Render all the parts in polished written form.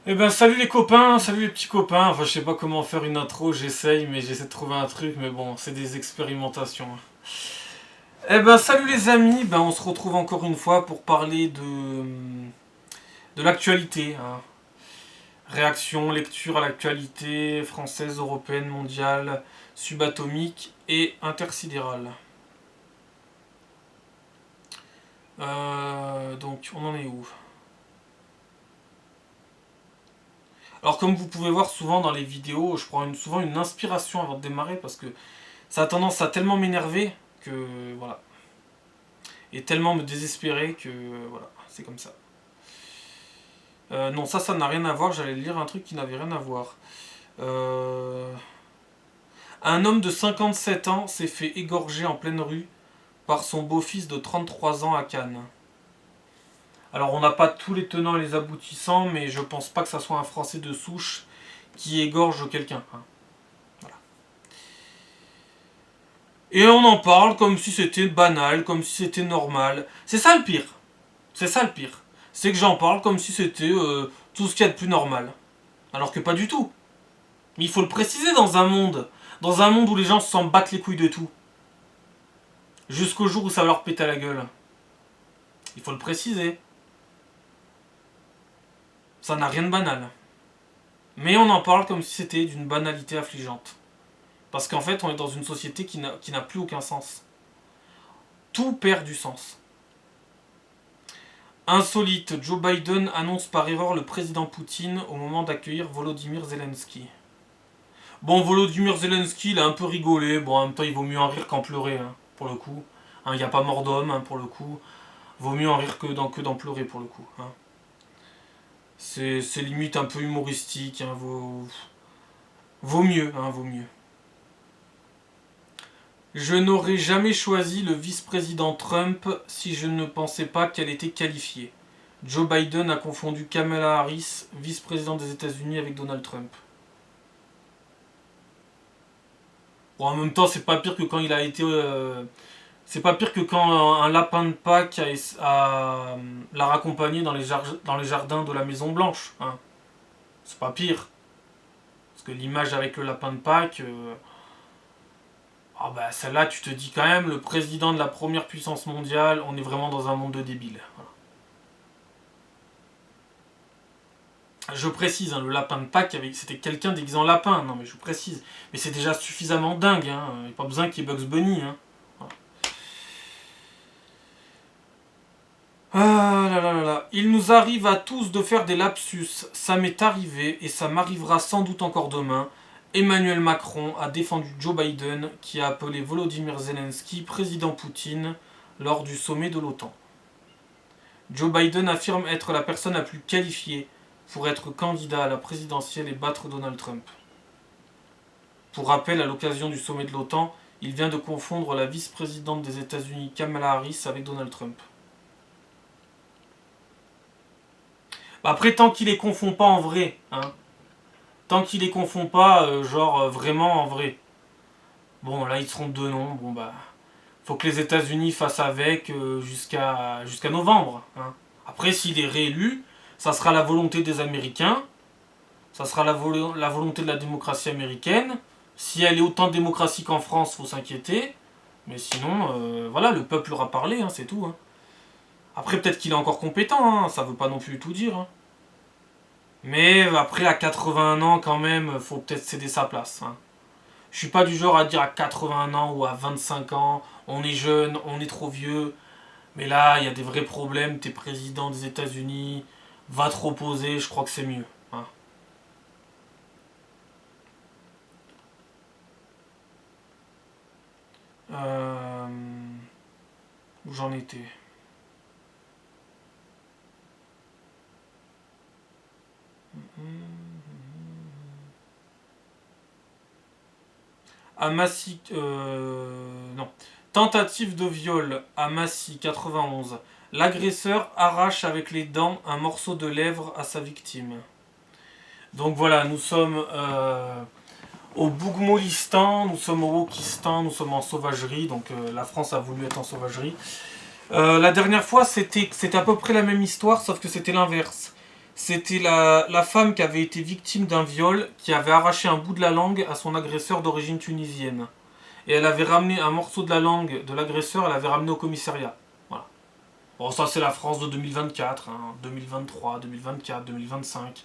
Eh ben salut les copains, salut les petits copains. Enfin je sais pas comment faire une intro, j'essaye mais j'essaie de trouver un truc mais bon c'est des expérimentations. Eh ben salut les amis, ben on se retrouve encore une fois pour parler de l'actualité. Hein. Réaction, lecture à l'actualité française, européenne, mondiale, subatomique et intersidérale. Donc on en est où? Alors comme vous pouvez voir souvent dans les vidéos, je prends souvent une inspiration avant de démarrer parce que ça a tendance à tellement m'énerver que voilà. Et tellement me désespérer que voilà, c'est comme ça. Non, ça n'a rien à voir, j'allais lire un truc qui n'avait rien à voir. Euh, Un homme de 57 ans s'est fait égorger en pleine rue par son beau-fils de 33 ans à Cannes. Alors on n'a pas tous les tenants et les aboutissants, mais je pense pas que ça soit un Français de souche qui égorge quelqu'un. Hein. Voilà. Et on en parle comme si c'était banal, comme si c'était normal. C'est ça le pire. C'est ça le pire. C'est que j'en parle comme si c'était tout ce qu'il y a de plus normal. Alors que pas du tout. Mais il faut le préciser dans un monde. Dans un monde où les gens s'en battent les couilles de tout. Jusqu'au jour où ça va leur péter à la gueule. Il faut le préciser. Ça n'a rien de banal. Mais on en parle comme si c'était d'une banalité affligeante. Parce qu'en fait, on est dans une société qui n'a plus aucun sens. Tout perd du sens. Insolite, Joe Biden annonce par erreur le président Poutine au moment d'accueillir Volodymyr Zelensky. Bon, Volodymyr Zelensky, il a un peu rigolé. Bon, en même temps, il vaut mieux en rire qu'en pleurer, hein, pour le coup. Il n'y a pas mort d'homme, hein, pour le coup. Vaut mieux en rire que d'en pleurer, pour le coup. Hein. C'est limite un peu humoristique. Hein, vaut mieux, hein, vaut mieux. Je n'aurais jamais choisi le vice-président Trump si je ne pensais pas qu'elle était qualifiée. Joe Biden a confondu Kamala Harris, vice-président des États-Unis, avec Donald Trump. Bon, en même temps, c'est pas pire que quand il a été. C'est pas pire que quand un lapin de Pâques l'a raccompagné dans les jardins de la Maison Blanche. Hein. C'est pas pire. Parce que l'image avec le lapin de Pâques. Ah bah celle-là, tu te dis quand même, le président de la première puissance mondiale, on est vraiment dans un monde de débiles. Voilà. Je précise, hein, le lapin de Pâques, c'était quelqu'un déguisé en lapin. Non mais je précise. Mais c'est déjà suffisamment dingue. Hein. Il n'y a pas besoin qu'il y ait Bugs Bunny. Hein. Ah là là là là. Il nous arrive à tous de faire des lapsus. Ça m'est arrivé et ça m'arrivera sans doute encore demain. Emmanuel Macron a défendu Joe Biden qui a appelé Volodymyr Zelensky président Poutine lors du sommet de l'OTAN. Joe Biden affirme être la personne la plus qualifiée pour être candidat à la présidentielle et battre Donald Trump. Pour rappel, à l'occasion du sommet de l'OTAN, il vient de confondre la vice-présidente des États-Unis Kamala Harris avec Donald Trump. Après, tant qu'il les confond pas en vrai, hein. Tant qu'il les confond pas, vraiment en vrai. Bon, là, ils seront deux noms. Bon, bah, faut que les États-Unis fassent avec jusqu'à novembre. Hein. Après, s'il est réélu, ça sera la volonté des Américains. Ça sera la volonté de la démocratie américaine. Si elle est autant de démocratie qu'en France, faut s'inquiéter. Mais sinon, voilà, le peuple aura parlé, hein, c'est tout. Hein. Après, peut-être qu'il est encore compétent, hein, ça veut pas non plus tout dire. Hein. Mais après, à 81 ans, quand même, faut peut-être céder sa place. Hein. Je suis pas du genre à dire à 81 ans ou à 25 ans, on est jeune, on est trop vieux. Mais là, il y a des vrais problèmes. T'es président des États-Unis, va te reposer, je crois que c'est mieux. Hein. Euh, Où j'en étais? À Massy. Non. Tentative de viol à Massy, 91. L'agresseur arrache avec les dents un morceau de lèvre à sa victime. Donc voilà, nous sommes au Bougmolistan, nous sommes au Wokistan, nous sommes en sauvagerie. Donc la France a voulu être en sauvagerie. La dernière fois, c'était à peu près la même histoire, sauf que c'était l'inverse. C'était la femme qui avait été victime d'un viol, qui avait arraché un bout de la langue à son agresseur d'origine tunisienne. Et elle avait ramené un morceau de la langue de l'agresseur, elle avait ramené au commissariat. Voilà. Bon, ça c'est la France de 2024, hein, 2023, 2024, 2025.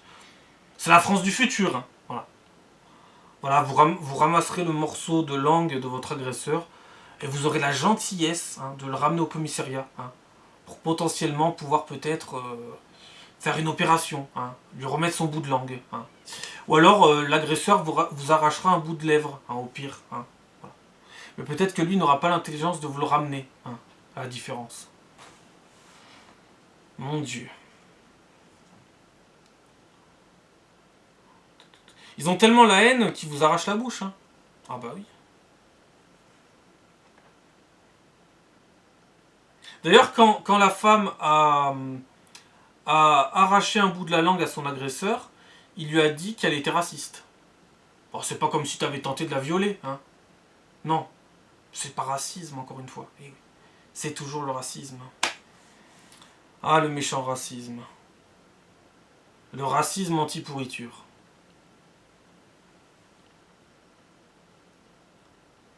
C'est la France du futur. Hein. Voilà. Voilà, vous ramasserez le morceau de langue de votre agresseur et vous aurez la gentillesse de le ramener au commissariat pour potentiellement pouvoir peut-être faire une opération, lui remettre son bout de langue. Ou alors l'agresseur vous arrachera un bout de lèvre, au pire. Voilà. Mais peut-être que lui n'aura pas l'intelligence de vous le ramener, à la différence. Mon Dieu. Ils ont tellement la haine qu'ils vous arrachent la bouche. Ah bah oui. D'ailleurs, quand la femme a arraché un bout de la langue à son agresseur, il lui a dit qu'elle était raciste. Bon, c'est pas comme si tu avais tenté de la violer. Non, c'est pas racisme, encore une fois. C'est toujours le racisme. Ah, le méchant racisme. Le racisme anti-pourriture.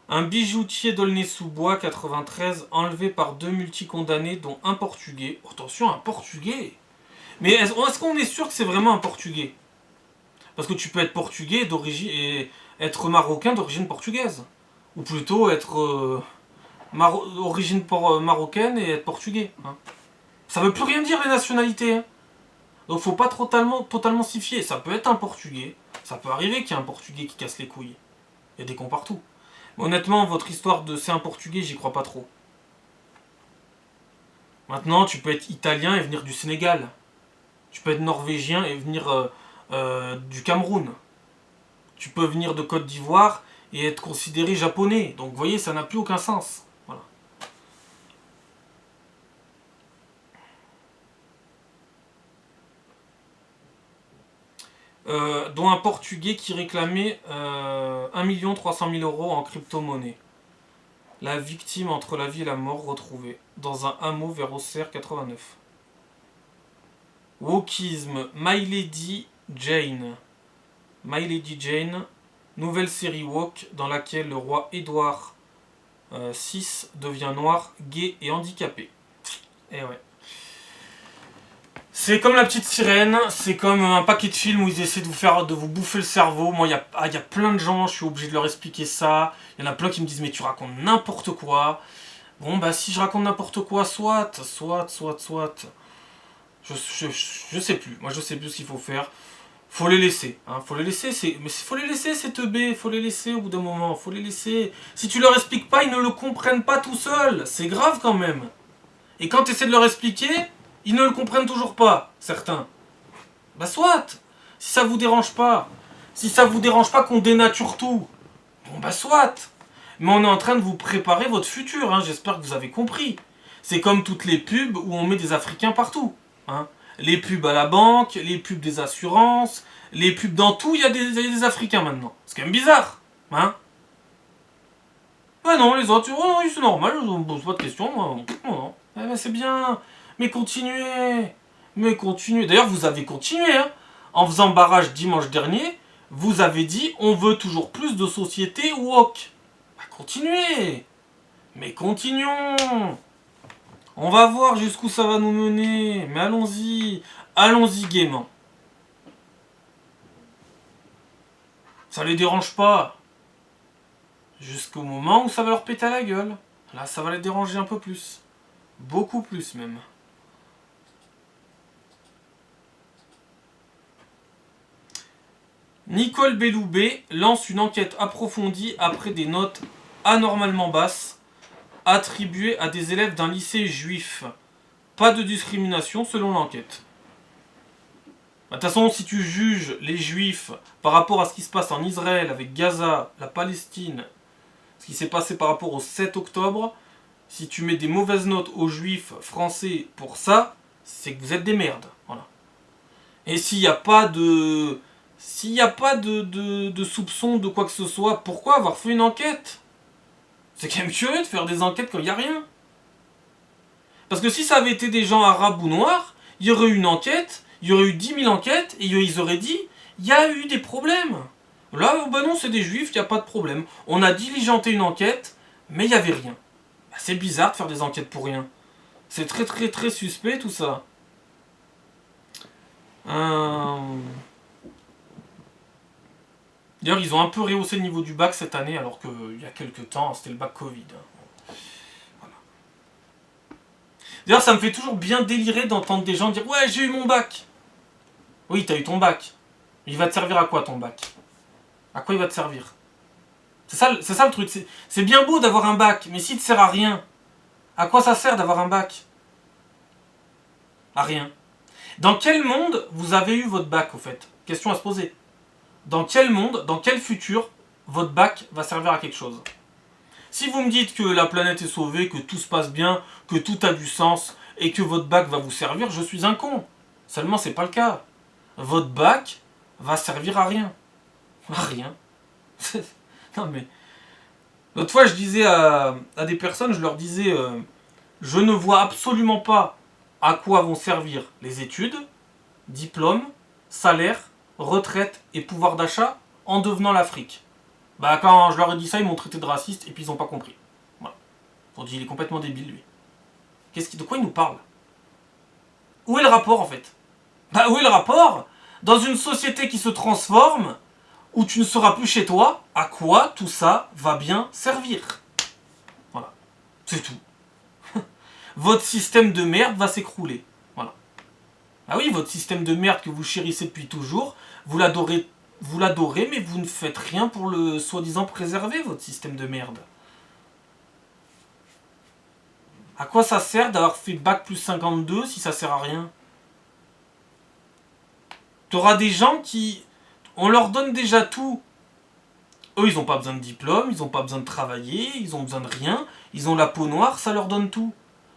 Un bijoutier d'Aulnay-sous-Bois, 93, enlevé par 2 multicondamnés, dont un Portugais. Attention, un Portugais. Mais est-ce qu'on est sûr que c'est vraiment un Portugais? Parce que tu peux être portugais d'origine et être marocain d'origine portugaise. Ou plutôt être d'origine marocaine et être portugais. Ça veut plus rien dire les nationalités. Donc faut pas totalement s'y fier. Ça peut être un Portugais. Ça peut arriver qu'il y ait un Portugais qui casse les couilles. Il y a des cons partout. Mais honnêtement, votre histoire de c'est un Portugais, j'y crois pas trop. Maintenant, tu peux être italien et venir du Sénégal. Tu peux être norvégien et venir du Cameroun. Tu peux venir de Côte d'Ivoire et être considéré japonais. Donc vous voyez, ça n'a plus aucun sens. Voilà. Dont un Portugais qui réclamait 1 300 000 € en crypto-monnaie. La victime entre la vie et la mort retrouvée dans un hameau vers Auxerre 89. Wokisme, My Lady Jane. My Lady Jane, nouvelle série woke dans laquelle le roi Édouard VI devient noir, gay et handicapé. Et ouais. C'est comme La Petite Sirène, c'est comme un paquet de films où ils essaient de vous bouffer le cerveau. Moi, il y a plein de gens, je suis obligé de leur expliquer ça. Il y en a plein qui me disent, mais tu racontes n'importe quoi. Bon, bah si je raconte n'importe quoi, soit. Je sais plus. Moi, je sais plus ce qu'il faut faire. Faut les laisser. Faut les laisser, faut les laisser, ces teubés. Faut les laisser au bout d'un moment. Faut les laisser. Si tu leur expliques pas, ils ne le comprennent pas tout seuls. C'est grave quand même. Et quand tu essaies de leur expliquer, ils ne le comprennent toujours pas, certains. Bah soit. Si ça vous dérange pas. Si ça vous dérange pas qu'on dénature tout. Bon bah soit. Mais on est en train de vous préparer votre futur, j'espère que vous avez compris. C'est comme toutes les pubs où on met des Africains partout. Les pubs à la banque, les pubs des assurances, les pubs dans tout, il y a des Africains maintenant. C'est quand même bizarre. Bah non, les autres, oh non, c'est normal, je ne pose pas de questions, moi. Non. Eh ben c'est bien. Mais continuez. D'ailleurs, vous avez continué, En faisant barrage dimanche dernier, vous avez dit on veut toujours plus de société woke. Bah, continuez. Mais continuons. On va voir jusqu'où ça va nous mener. Mais allons-y. Allons-y gaiement. Ça les dérange pas. Jusqu'au moment où ça va leur péter à la gueule. Là, ça va les déranger un peu plus. Beaucoup plus même. Nicole Belloubet lance une enquête approfondie après des notes anormalement basses attribuées à des élèves d'un lycée juif. Pas de discrimination selon l'enquête. De toute façon, si tu juges les juifs par rapport à ce qui se passe en Israël avec Gaza, la Palestine, ce qui s'est passé par rapport au 7 octobre, si tu mets des mauvaises notes aux juifs français pour ça, c'est que vous êtes des merdes. Voilà. Et s'il n'y a pas de... soupçon de quoi que ce soit, pourquoi avoir fait une enquête? C'est quand même curieux de faire des enquêtes quand il n'y a rien. Parce que si ça avait été des gens arabes ou noirs, il y aurait eu une enquête, il y aurait eu 10 000 enquêtes et ils auraient dit, il y a eu des problèmes. Là, bah non, c'est des juifs, il n'y a pas de problème. On a diligenté une enquête, mais il n'y avait rien. Bah, c'est bizarre de faire des enquêtes pour rien. C'est très très très suspect tout ça. D'ailleurs, ils ont un peu rehaussé le niveau du bac cette année, alors qu'il y a quelques temps, c'était le bac Covid. Voilà. D'ailleurs, ça me fait toujours bien délirer d'entendre des gens dire « Ouais, j'ai eu mon bac !» Oui, t'as eu ton bac. Il va te servir à quoi ton bac? À quoi il va te servir? C'est ça le truc. C'est bien beau d'avoir un bac, mais s'il te sert à rien, à quoi ça sert d'avoir un bac? À rien. Dans quel monde vous avez eu votre bac, au fait? Question à se poser. Dans quel monde, dans quel futur, votre bac va servir à quelque chose? Si vous me dites que la planète est sauvée, que tout se passe bien, que tout a du sens, et que votre bac va vous servir, je suis un con. Seulement, c'est pas le cas. Votre bac va servir à rien. À rien. Non mais... L'autre fois, je disais à des personnes, je leur disais, je ne vois absolument pas à quoi vont servir les études, diplôme, salaire, retraite et pouvoir d'achat en devenant l'Afrique. Bah quand je leur ai dit ça, ils m'ont traité de raciste et puis ils n'ont pas compris. Voilà. Ils ont dit, il est complètement débile lui. De quoi il nous parle? Où est le rapport en fait? Bah où est le rapport? Dans une société qui se transforme, où tu ne seras plus chez toi, à quoi tout ça va bien servir? Voilà. C'est tout. Votre système de merde va s'écrouler. Voilà. Ah oui, votre système de merde que vous chérissez depuis toujours, vous l'adorez, mais vous ne faites rien pour le soi-disant préserver, votre système de merde. À quoi ça sert d'avoir fait bac plus 52 si ça sert à rien? T'auras des gens qui... On leur donne déjà tout. Eux, ils n'ont pas besoin de diplôme, ils n'ont pas besoin de travailler, ils ont besoin de rien. Ils ont la peau noire, ça leur donne tout.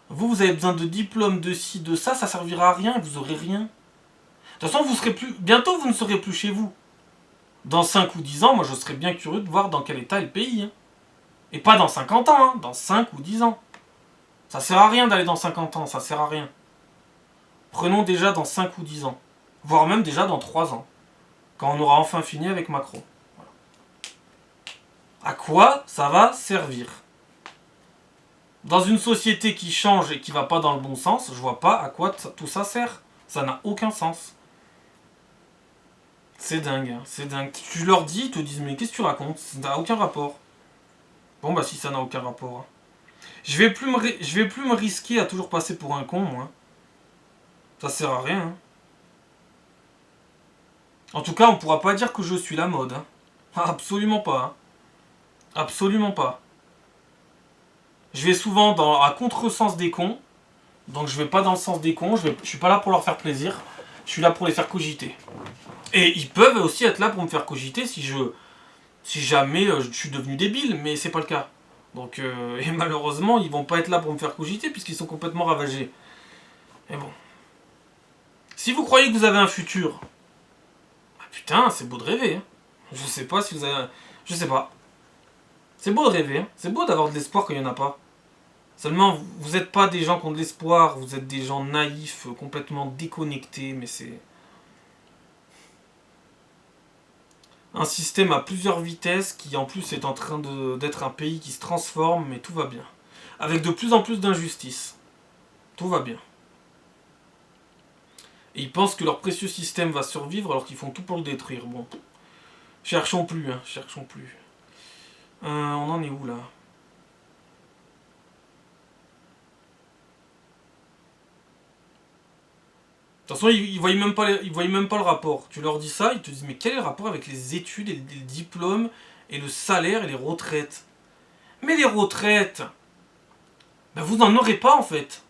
Vous avez besoin de diplôme, de ci, de ça, ça servira à rien, vous aurez rien. De toute façon, vous serez plus... Bientôt, vous ne serez plus chez vous. Dans 5 ou 10 ans, moi, je serais bien curieux de voir dans quel état est le pays. Hein. Et pas dans 50 ans, hein, dans 5 ou 10 ans. Ça sert à rien d'aller dans 50 ans, ça sert à rien. Prenons déjà dans 5 ou 10 ans. Voire même déjà dans 3 ans. Quand on aura enfin fini avec Macron. Voilà. À quoi ça va servir? Dans une société qui change et qui va pas dans le bon sens, je vois pas à quoi tout ça sert. Ça n'a aucun sens. C'est dingue, hein, c'est dingue. Tu leur dis, ils te disent, mais qu'est-ce que tu racontes? Ça n'a aucun rapport. Bon bah si ça n'a aucun rapport. Hein. Je vais plus me risquer à toujours passer pour un con, moi. Ça sert à rien. Hein. En tout cas, on pourra pas dire que je suis la mode. Hein. Absolument pas. Hein. Absolument pas. Je vais souvent à contresens des cons. Donc je vais pas dans le sens des cons. Je suis pas là pour leur faire plaisir. Je suis là pour les faire cogiter. Et ils peuvent aussi être là pour me faire cogiter si jamais je suis devenu débile. Mais c'est pas le cas. Donc, et malheureusement, ils vont pas être là pour me faire cogiter puisqu'ils sont complètement ravagés. Mais bon. Si vous croyez que vous avez un futur, bah putain, c'est beau de rêver. Hein. Je sais pas si vous avez... Je sais pas. C'est beau de rêver. Hein. C'est beau d'avoir de l'espoir quand il n'y en a pas. Seulement, vous n'êtes pas des gens qui ont de l'espoir. Vous êtes des gens naïfs, complètement déconnectés. Mais c'est... un système à plusieurs vitesses qui en plus est en train d'être un pays qui se transforme, mais tout va bien. Avec de plus en plus d'injustice. Tout va bien. Et ils pensent que leur précieux système va survivre alors qu'ils font tout pour le détruire. Bon. Cherchons plus, hein, cherchons plus. On en est où là? De toute façon, ils voient même pas le rapport. Tu leur dis ça, ils te disent mais quel est le rapport avec les études et les diplômes et le salaire et les retraites? Mais les retraites, ben vous n'en aurez pas en fait.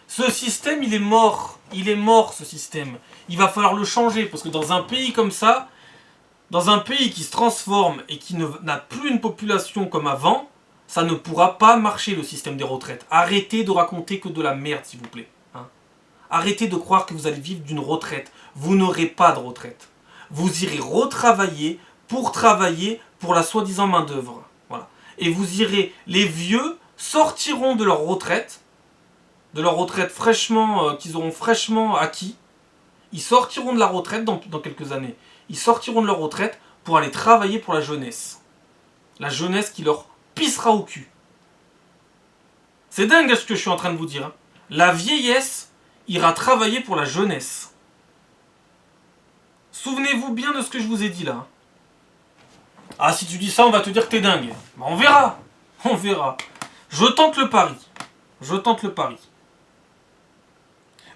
Ce système, il est mort. Il est mort ce système. Il va falloir le changer parce que dans un pays comme ça, dans un pays qui se transforme et qui n'a plus une population comme avant, ça ne pourra pas marcher le système des retraites. Arrêtez de raconter que de la merde s'il vous plaît. Arrêtez de croire que vous allez vivre d'une retraite. Vous n'aurez pas de retraite. Vous irez retravailler pour la soi-disant main-d'œuvre. Voilà. Et vous irez, les vieux sortiront de leur retraite fraîchement, qu'ils auront fraîchement acquis, Ils sortiront de la retraite dans quelques années. Ils sortiront de leur retraite pour aller travailler pour la jeunesse. La jeunesse qui leur pissera au cul. C'est dingue ce que je suis en train de vous dire. Hein. La vieillesse ira travailler pour la jeunesse. Souvenez-vous bien de ce que je vous ai dit là. Ah, si tu dis ça, on va te dire que t'es dingue. Bah, on verra. On verra. Je tente le pari. Je tente le pari.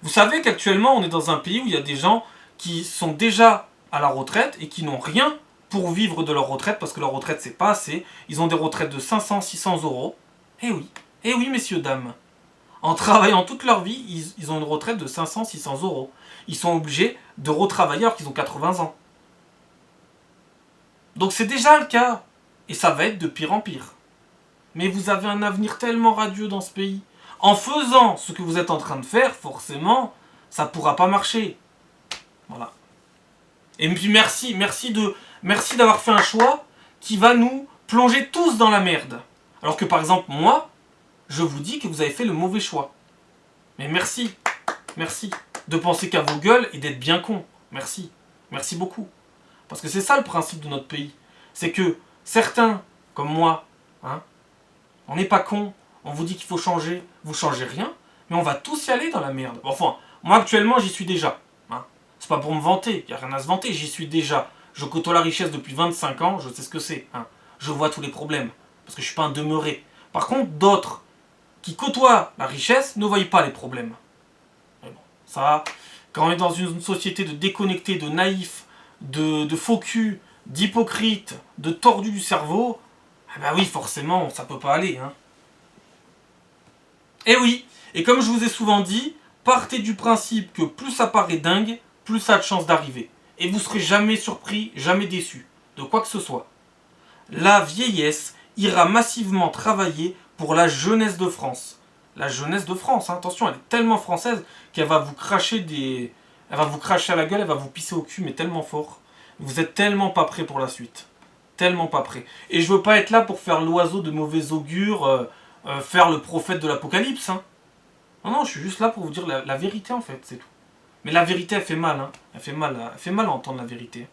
Vous savez qu'actuellement, on est dans un pays où il y a des gens qui sont déjà à la retraite et qui n'ont rien pour vivre de leur retraite parce que leur retraite, c'est pas assez. Ils ont des retraites de 500, 600 euros. Eh oui, messieurs, dames. En travaillant toute leur vie, ils ont une retraite de 500, 600 euros. Ils sont obligés de retravailler alors qu'ils ont 80 ans. Donc c'est déjà le cas. Et ça va être de pire en pire. Mais vous avez un avenir tellement radieux dans ce pays. En faisant ce que vous êtes en train de faire, forcément, ça ne pourra pas marcher. Voilà. Et puis merci d'avoir fait un choix qui va nous plonger tous dans la merde. Alors que par exemple, moi, je vous dis que vous avez fait le mauvais choix. Mais merci de penser qu'à vos gueules et d'être bien con. Merci beaucoup. Parce que c'est ça le principe de notre pays. C'est que certains, comme moi, hein, on n'est pas cons, on vous dit qu'il faut changer, vous changez rien, mais on va tous y aller dans la merde. Enfin, moi actuellement j'y suis déjà. Hein. C'est pas pour me vanter, il n'y a rien à se vanter, j'y suis déjà. Je côtoie la richesse depuis 25 ans, je sais ce que c'est. Hein. Je vois tous les problèmes, parce que je suis pas un demeuré. Par contre, d'autres qui côtoient la richesse ne voient pas les problèmes. Mais bon, ça, quand on est dans une société de déconnectés, de naïfs, de faux culs, d'hypocrites, de tordus du cerveau, ah bah oui, forcément, ça peut pas aller. Hein. Et oui, et comme je vous ai souvent dit, partez du principe que plus ça paraît dingue, plus ça a de chances d'arriver. Et vous serez jamais surpris, jamais déçu, de quoi que ce soit. La vieillesse ira massivement travailler pour la jeunesse de France. La jeunesse de France, hein, attention, elle est tellement française qu'elle va vous cracher des... Elle va vous cracher à la gueule, elle va vous pisser au cul, mais tellement fort. Vous êtes tellement pas prêts pour la suite. Tellement pas prêts. Et je veux pas être là pour faire l'oiseau de mauvais augure, faire le prophète de l'apocalypse. Hein. Non, je suis juste là pour vous dire la vérité en fait, c'est tout. Mais la vérité, elle fait mal. Hein. Elle fait mal à entendre la vérité.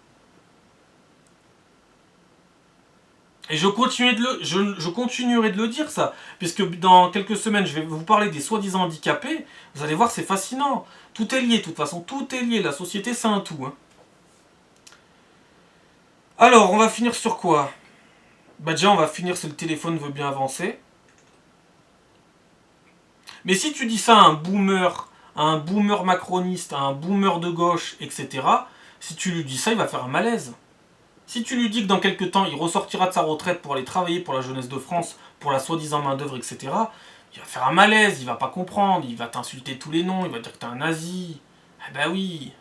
Et je continuerai de le dire ça, puisque dans quelques semaines, je vais vous parler des soi-disant handicapés. Vous allez voir, c'est fascinant. Tout est lié, de toute façon, tout est lié. La société, c'est un tout. Hein. Alors, on va finir sur quoi? Bah déjà, on va finir si le téléphone veut bien avancer. Mais si tu dis ça à un boomer macroniste, à un boomer de gauche, etc., si tu lui dis ça, il va faire un malaise. Si tu lui dis que dans quelques temps, il ressortira de sa retraite pour aller travailler pour la jeunesse de France, pour la soi-disant main-d'œuvre, etc., il va faire un malaise, il va pas comprendre, il va t'insulter tous les noms, il va dire que t'es un nazi. Eh ben oui.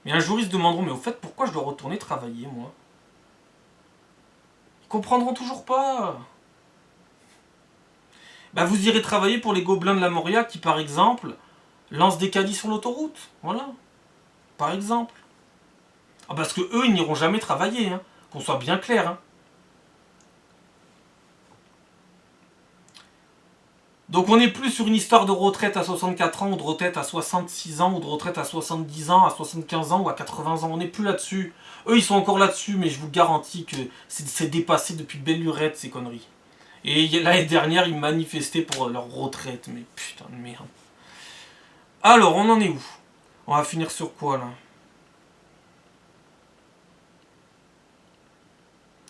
Mais un jour, ils se demanderont, mais au fait, pourquoi je dois retourner travailler, moi? Ils comprendront toujours pas. Bah, vous irez travailler pour les gobelins de la Moria qui, par exemple, lancent des caddies sur l'autoroute. Voilà. Par exemple. Ah, parce que eux, ils n'iront jamais travailler, hein. Qu'on soit bien clair. Hein. Donc on n'est plus sur une histoire de retraite à 64 ans, ou de retraite à 66 ans, ou de retraite à 70 ans, à 75 ans, ou à 80 ans. On n'est plus là-dessus. Eux, ils sont encore là-dessus, mais je vous garantis que c'est dépassé depuis belle lurette, ces conneries. Et l'année dernière, ils manifestaient pour leur retraite. Mais putain de merde. Alors, on en est où? On va finir sur quoi, là?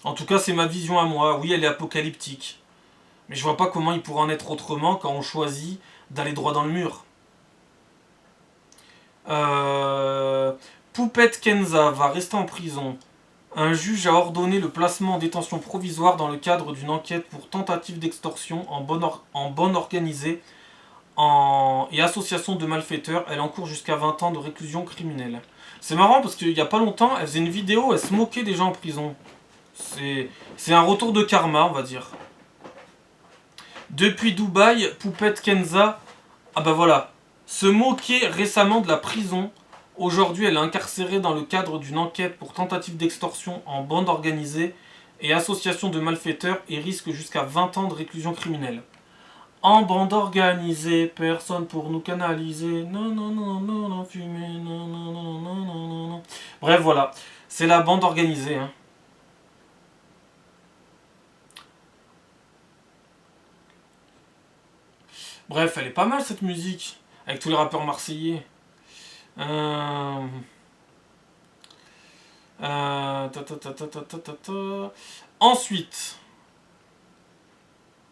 En tout cas, c'est ma vision à moi. Oui, elle est apocalyptique. Mais je vois pas comment il pourrait en être autrement quand on choisit d'aller droit dans le mur. Poupette Kenza va rester en prison. Un juge a ordonné le placement en détention provisoire dans le cadre d'une enquête pour tentative d'extorsion en bonne organisée et association de malfaiteurs. Elle encourt jusqu'à 20 ans de réclusion criminelle. C'est marrant parce qu'il n'y a pas longtemps, elle faisait une vidéo, elle se moquait des gens en prison. C'est un retour de karma, on va dire. Depuis Dubaï, Poupette Kenza, ah bah voilà, se moquait récemment de la prison. Aujourd'hui, elle est incarcérée dans le cadre d'une enquête pour tentative d'extorsion en bande organisée et association de malfaiteurs et risque jusqu'à 20 ans de réclusion criminelle. En bande organisée, personne pour nous canaliser. Non, non, non, non, non, fumer, non, non, non, non, non, non, non. Bref, voilà. C'est la bande organisée. Hein. Bref, elle est pas mal cette musique. Avec tous les rappeurs marseillais. Euh... Ensuite,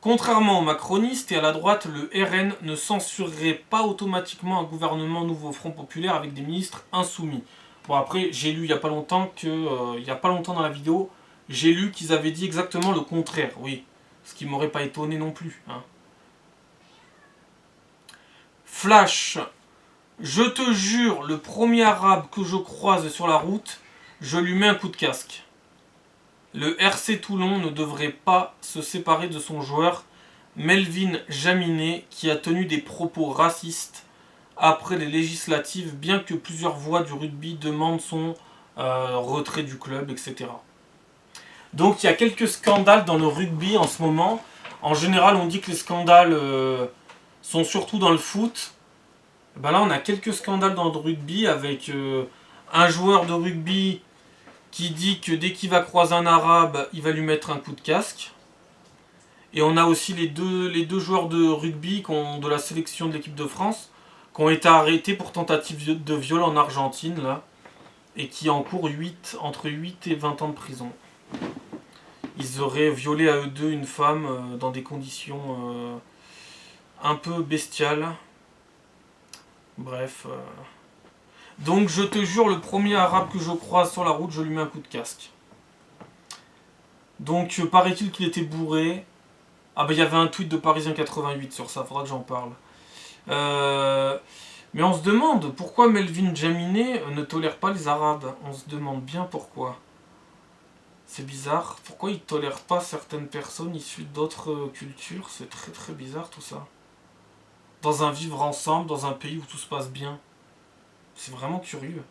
contrairement aux macronistes et à la droite, le RN ne censurerait pas automatiquement un gouvernement Nouveau Front Populaire avec des ministres insoumis. Bon après, j'ai lu il y a pas longtemps il y a pas longtemps dans la vidéo, j'ai lu qu'ils avaient dit exactement le contraire. Oui, ce qui m'aurait pas étonné non plus. Hein. Flash, je te jure, le premier arabe que je croise sur la route, je lui mets un coup de casque. Le RC Toulon ne devrait pas se séparer de son joueur Melvin Jaminet qui a tenu des propos racistes après les législatives, bien que plusieurs voix du rugby demandent son retrait du club, etc. Donc il y a quelques scandales dans le rugby en ce moment. En général, on dit que les scandales sont surtout dans le foot. Ben là, on a quelques scandales dans le rugby avec un joueur de rugby qui dit que dès qu'il va croiser un arabe, il va lui mettre un coup de casque. Et on a aussi les deux joueurs de rugby de la sélection de l'équipe de France qui ont été arrêtés pour tentative de viol en Argentine, là, et qui encourent entre 8 et 20 ans de prison. Ils auraient violé à eux deux une femme dans des conditions un peu bestiales. Bref. Donc je te jure, le premier arabe que je croise sur la route, je lui mets un coup de casque. Donc paraît-il qu'il était bourré. Ah bah il y avait un tweet de Parisien 88 sur ça, faudra que j'en parle. Mais on se demande pourquoi Melvin Jaminet ne tolère pas les arabes. On se demande bien pourquoi. C'est bizarre. Pourquoi il ne tolère pas certaines personnes issues d'autres cultures? C'est très très bizarre tout ça. Dans un vivre ensemble, dans un pays où tout se passe bien. C'est vraiment curieux.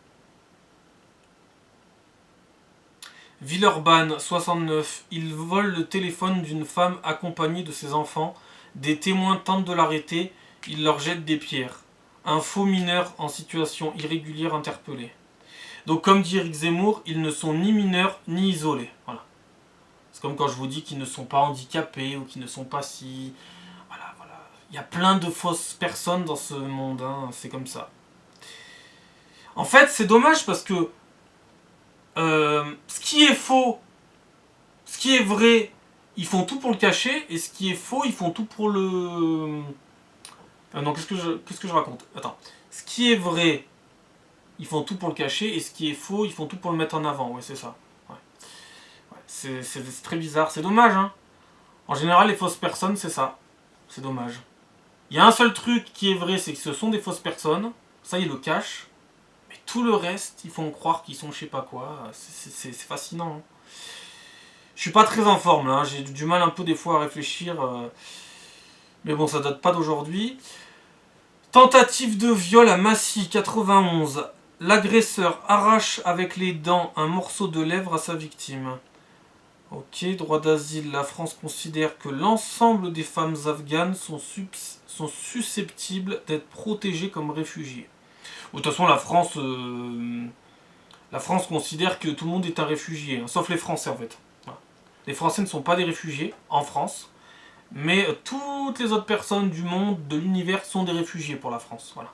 Villeurbanne, 69. Il vole le téléphone d'une femme accompagnée de ses enfants. Des témoins tentent de l'arrêter. Il leur jette des pierres. Un faux mineur en situation irrégulière interpellé. Donc comme dit Eric Zemmour, ils ne sont ni mineurs ni isolés. Voilà. C'est comme quand je vous dis qu'ils ne sont pas handicapés ou qu'ils ne sont pas si... Voilà, voilà. Il y a plein de fausses personnes dans ce monde. Hein. C'est comme ça. En fait, c'est dommage parce que ce qui est faux, ce qui est vrai, ils font tout pour le cacher, et ce qui est faux, ils font tout pour le... non, qu'est-ce que je raconte? Attends. Ce qui est vrai, ils font tout pour le cacher, et ce qui est faux, ils font tout pour le mettre en avant. Ouais, c'est ça. Ouais. Ouais, c'est très bizarre. C'est dommage, hein. En général, les fausses personnes, c'est ça. C'est dommage. Il y a un seul truc qui est vrai, c'est que ce sont des fausses personnes. Ça, ils le cachent. Mais tout le reste, ils font croire qu'ils sont je sais pas quoi. C'est fascinant. Hein. Je suis pas très en forme là, j'ai du mal un peu des fois à réfléchir. Mais bon, ça date pas d'aujourd'hui. Tentative de viol à Massy, 91. L'agresseur arrache avec les dents un morceau de lèvre à sa victime. Ok, droit d'asile. La France considère que l'ensemble des femmes afghanes sont susceptibles d'être protégées comme réfugiées. De toute façon, la France considère que tout le monde est un réfugié, hein, sauf les Français en fait. Voilà. Les Français ne sont pas des réfugiés en France, mais toutes les autres personnes du monde, de l'univers, sont des réfugiés pour la France. Voilà.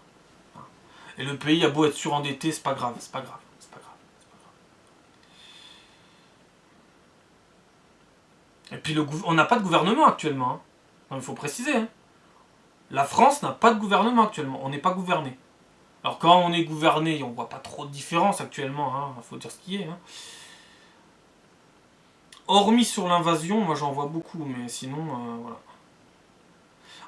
Et le pays a beau être surendetté, c'est pas grave, c'est pas grave, c'est pas grave, c'est pas grave. Et puis on n'a pas de gouvernement actuellement. Hein. Non, il faut préciser. Hein. La France n'a pas de gouvernement actuellement. On n'est pas gouverné. Alors quand on est gouverné, on voit pas trop de différence actuellement. Il faut dire ce qui est. Hein. Hormis sur l'invasion, moi j'en vois beaucoup, mais sinon, voilà.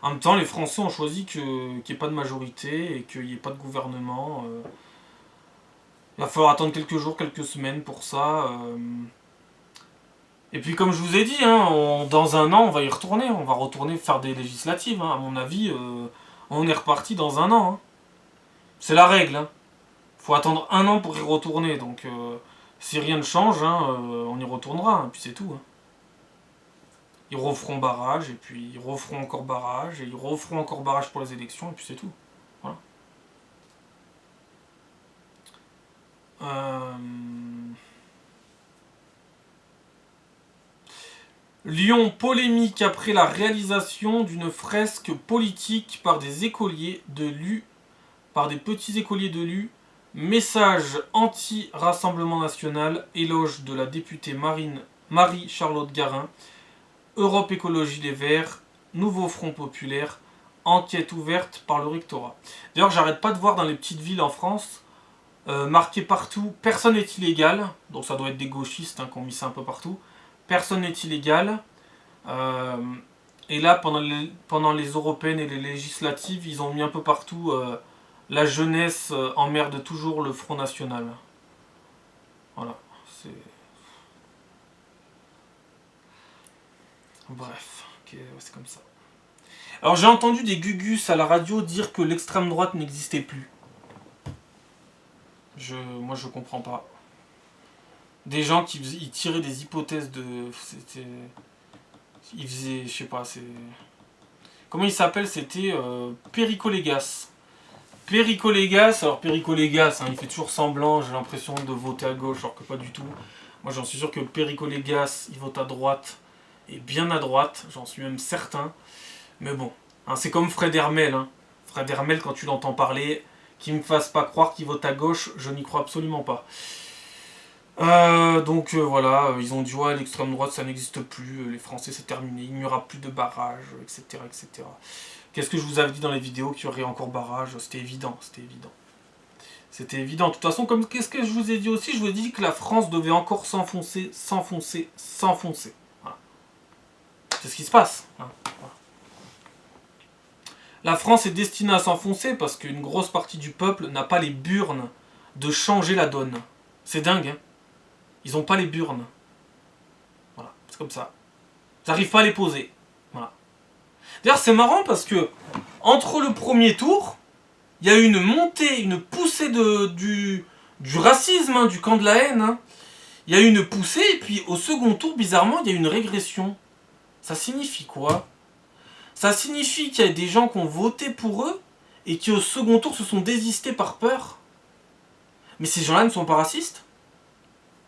En même temps, les Français ont choisi qu'il n'y ait pas de majorité et qu'il n'y ait pas de gouvernement. Il va falloir attendre quelques jours, quelques semaines pour ça. Et puis comme je vous ai dit, hein, dans un an, on va y retourner. On va retourner faire des législatives. Hein. À mon avis, on est reparti dans un an. Hein. C'est la règle. Hein. Faut attendre un an pour y retourner. Donc si rien ne change, hein, on y retournera. Hein, puis c'est tout. Hein. Ils referont barrage, et puis ils referont encore barrage, et ils referont encore barrage pour les élections, et puis c'est tout. Voilà. Lyon, polémique après la réalisation d'une fresque politique par des écoliers de l'U, par des petits écoliers de l'U. Message anti-Rassemblement National, éloge de la députée Marie-Charlotte Garin. Europe Écologie Les Verts, Nouveau Front Populaire, enquête ouverte par le rectorat. D'ailleurs, j'arrête pas de voir dans les petites villes en France, marqué partout, personne n'est illégal, donc ça doit être des gauchistes qui ont mis ça un peu partout, personne n'est illégal. Et là, pendant les européennes et les législatives, ils ont mis un peu partout la jeunesse emmerde toujours le Front National. Voilà, c'est... Bref, okay, c'est comme ça. Alors j'ai entendu des gugus à la radio dire que l'extrême droite n'existait plus. Moi je comprends pas. Des gens qui ils tiraient des hypothèses de... Ils faisaient... Je sais pas, c'est... Comment il s'appelle? C'était Perico Légas. Perico Légas, alors Perico Légas, il fait toujours semblant, j'ai l'impression de voter à gauche, alors que pas du tout. Moi j'en suis sûr que Perico Légas, il vote à droite, et bien à droite, j'en suis même certain. Mais bon, c'est comme Fred Hermel. Fred Hermel, quand tu l'entends parler, qu'il ne me fasse pas croire qu'il vote à gauche, je n'y crois absolument pas. Donc voilà, ils ont dit ouais, l'extrême droite ça n'existe plus, les Français c'est terminé, il n'y aura plus de barrage, etc. etc. Qu'est-ce que je vous avais dit dans les vidéos qu'il y aurait encore barrage? C'était évident, c'était évident. C'était évident. De toute façon, comme qu'est-ce que je vous ai dit aussi? Je vous ai dit que la France devait encore s'enfoncer, s'enfoncer, s'enfoncer. Voilà. C'est ce qui se passe. Voilà. La France est destinée à s'enfoncer parce qu'une grosse partie du peuple n'a pas les burnes de changer la donne. C'est dingue, hein? Ils n'ont pas les burnes. Voilà, c'est comme ça. Ils n'arrivent pas à les poser. Voilà. D'ailleurs, c'est marrant parce que entre le premier tour, il y a eu une montée, une poussée du racisme, du camp de la haine. Il y a eu une poussée, et puis au second tour, bizarrement, il y a eu une régression. Ça signifie quoi? Ça signifie qu'il y a des gens qui ont voté pour eux et qui au second tour se sont désistés par peur. Mais ces gens-là ne sont pas racistes.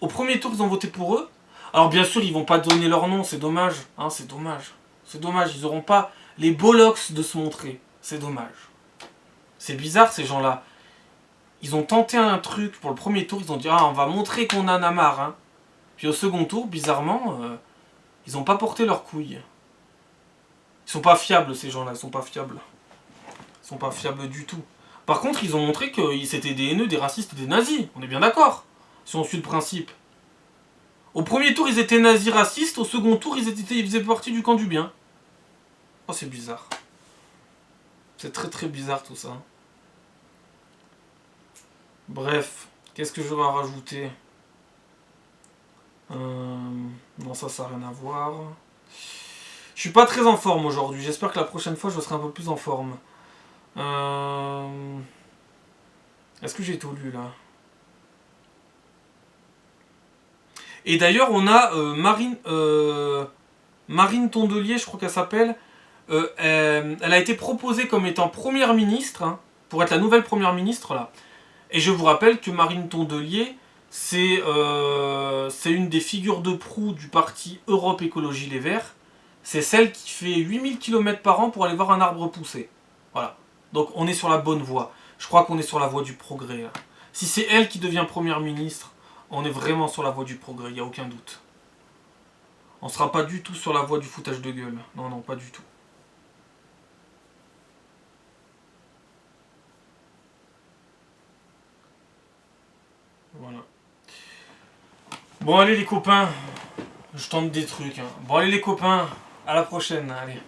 Au premier tour, ils ont voté pour eux. Alors bien sûr, ils vont pas donner leur nom, c'est dommage. C'est dommage. C'est dommage, ils n'auront pas les bollocks de se montrer. C'est dommage. C'est bizarre ces gens-là. Ils ont tenté un truc pour le premier tour, ils ont dit on va montrer qu'on en a marre. Puis au second tour, bizarrement, ils n'ont pas porté leurs couilles. Ils sont pas fiables ces gens-là, ils sont pas fiables. Ils sont pas fiables du tout. Par contre, ils ont montré qu'ils étaient des haineux, des racistes et des nazis. On est bien d'accord, si on suit le principe. Au premier tour, ils étaient nazis racistes, au second tour, ils faisaient partie du camp du bien. Oh, c'est bizarre. C'est très très bizarre tout ça. Bref, qu'est-ce que je vais rajouter? Non, ça n'a rien à voir. Je suis pas très en forme aujourd'hui. J'espère que la prochaine fois, je serai un peu plus en forme. Est-ce que j'ai tout lu là? Et d'ailleurs, on a Marine Tondelier, je crois qu'elle s'appelle. Elle a été proposée comme étant première ministre, pour être la nouvelle première ministre là. Et je vous rappelle que Marine Tondelier, c'est une des figures de proue du parti Europe Écologie Les Verts. C'est celle qui fait 8000 km par an pour aller voir un arbre pousser. Voilà. Donc on est sur la bonne voie. Je crois qu'on est sur la voie du progrès. Là. Si c'est elle qui devient première ministre, on est vraiment sur la voie du progrès, il n'y a aucun doute. On ne sera pas du tout sur la voie du foutage de gueule. Non, non, pas du tout. Voilà. Bon, allez les copains. Je tente des trucs. Bon, allez les copains. À la prochaine. Allez.